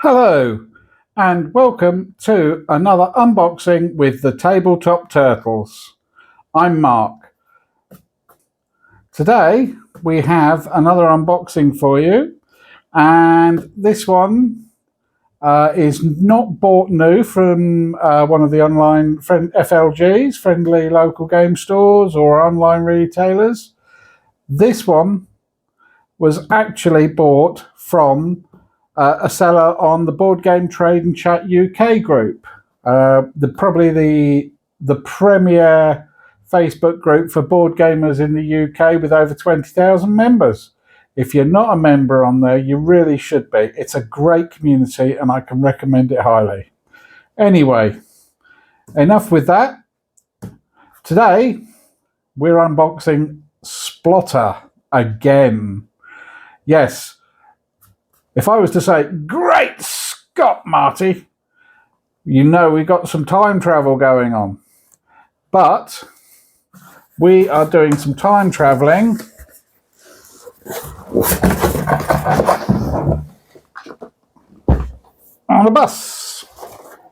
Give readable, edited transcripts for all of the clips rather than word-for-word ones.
Hello and welcome to another unboxing with the Tabletop Turtles. I'm Mark. Today we have another unboxing for you, and this one is not bought new from one of the online FLGs, friendly local game stores or online retailers. This one was actually bought from a seller on the Board Game Trade and Chat UK group, probably the premier Facebook group for board gamers in the UK with over 20,000 members. If you're not a member on there, you really should be. It's a great community and I can recommend it highly. Anyway, enough with that. Today, we're unboxing Splotter again. Yes. If I was to say, great Scott, Marty, you know we got some time travel going on. But we are doing some time traveling on a bus.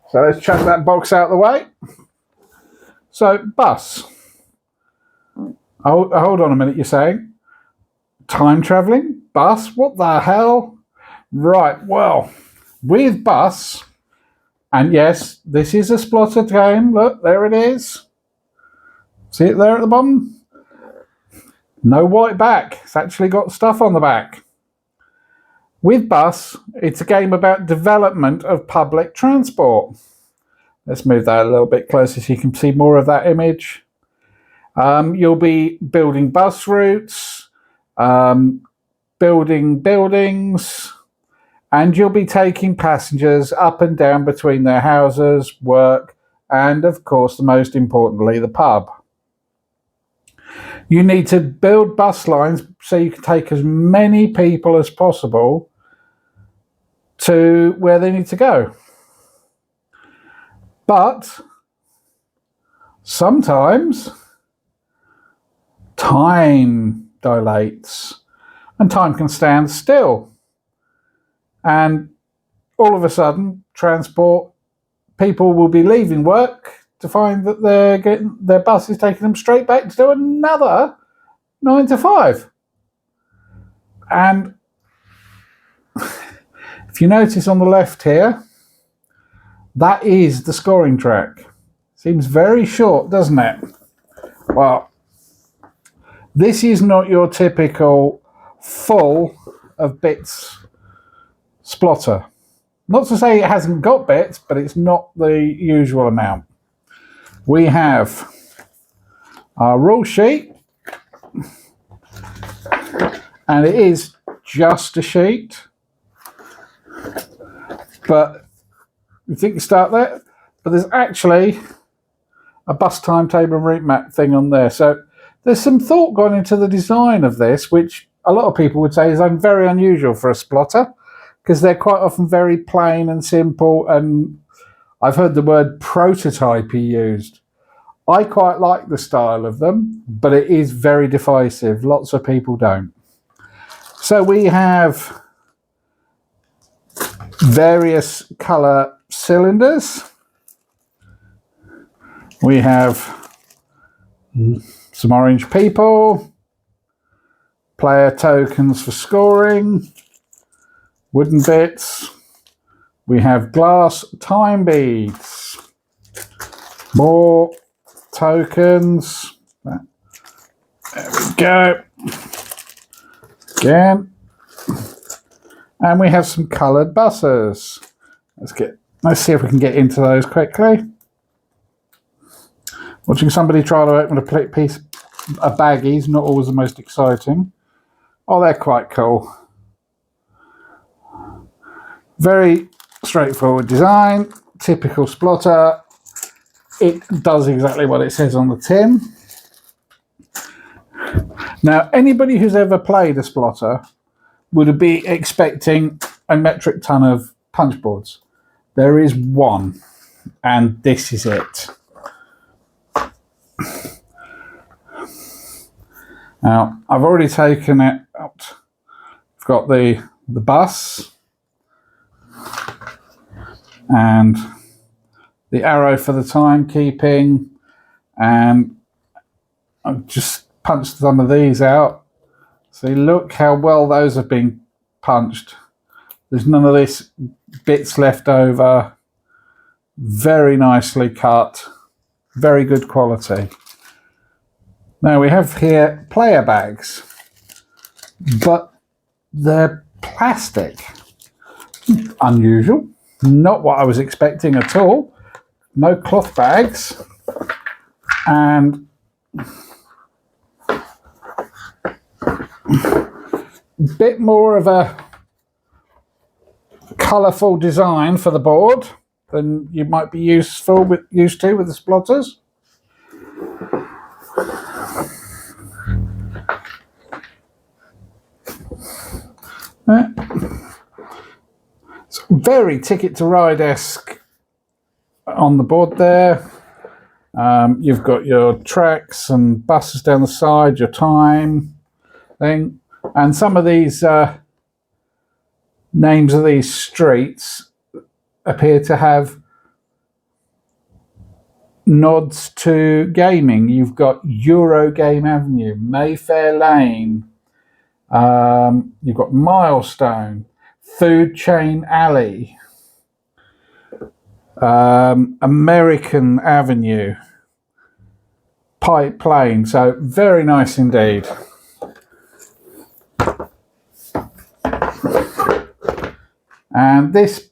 So let's chuck that box out of the way. So, bus. Hold on a minute, you're saying? Time traveling? Bus? What the hell? Right, well, with bus, and yes, this is a Splotter game. Look, there it is. See it there at the bottom? No white back. It's actually got stuff on the back. With bus, it's a game about development of public transport. Let's move that a little bit closer so you can see more of that image. You'll be building bus routes, building buildings, and you'll be taking passengers up and down between their houses, work, and of course, most importantly, the pub. You need to build bus lines so you can take as many people as possible to where they need to go. But sometimes time dilates and time can stand still. And all of a sudden, people will be leaving work to find that their bus is taking them straight back to do another 9 to 5. And if you notice on the left here, that is the scoring track. Seems very short, doesn't it? Well, this is not your typical full of bits Splotter. Not to say it hasn't got bits, but it's not the usual amount. We have our rule sheet, and it is just a sheet. But you think you start there, but there's actually a bus timetable route map thing on there. So there's some thought gone into the design of this, which a lot of people would say is very unusual for a Splotter, because they're quite often very plain and simple, and I've heard the word prototype used. I quite like the style of them, but it is very divisive. Lots of people don't. So we have various colour cylinders. We have some orange people, player tokens for scoring, wooden bits. We have glass time beads, more tokens. There we go. Again. And we have some coloured buses. Let's see if we can get into those quickly. Watching somebody try to open a baggie is not always the most exciting. Oh, they're quite cool. Very straightforward design, typical Splotter. It does exactly what it says on the tin. Now, anybody who's ever played a Splotter would be expecting a metric ton of punch boards. There is one, and this is it. Now, I've already taken it out. I've got the bus. and the arrow for the timekeeping, and I've just punched some of these out. See, look how well those have been punched. There's none of this bits left over. Very nicely cut. Very good quality. Now we have here player bags, but they're plastic. Unusual. Not what I was expecting at all. No cloth bags. And a bit more of a colourful design for the board than you might be used to with the Splotters. It's very Ticket to Ride-esque on the board there. You've got your tracks and buses down the side, your time thing, and some of these names of these streets appear to have nods to gaming. You've got Eurogame Avenue, Mayfair Lane, you've got Milestone, Food Chain Alley, American Avenue, Pipe Lane. So very nice indeed. And this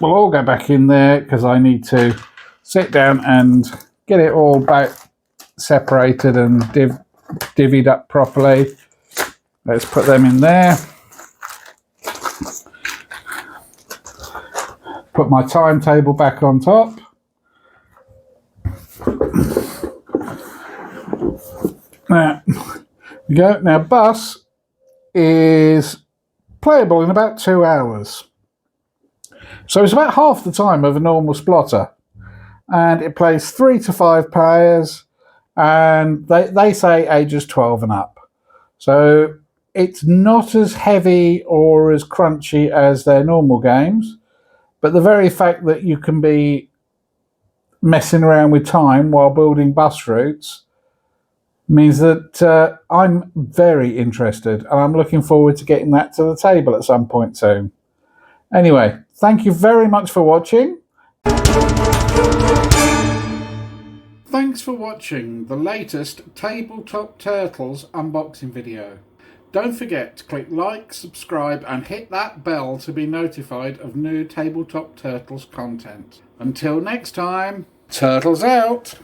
will all go back in there because I need to sit down and get it all back separated and divvied up properly. Let's put them in there. Put my timetable back on top. There we go. Now, bus is playable in about 2 hours. So it's about half the time of a normal Splotter. And it plays 3 to 5 players, and they say ages 12 and up. So it's not as heavy or as crunchy as their normal games, but the very fact that you can be messing around with time while building bus routes means that I'm very interested, and I'm looking forward to getting that to the table at some point soon. Anyway, thank you very much for watching. Thanks for watching the latest Tabletop Turtles unboxing video. Don't forget to click like, subscribe and hit that bell to be notified of new Tabletop Turtles content. Until next time, Turtles out!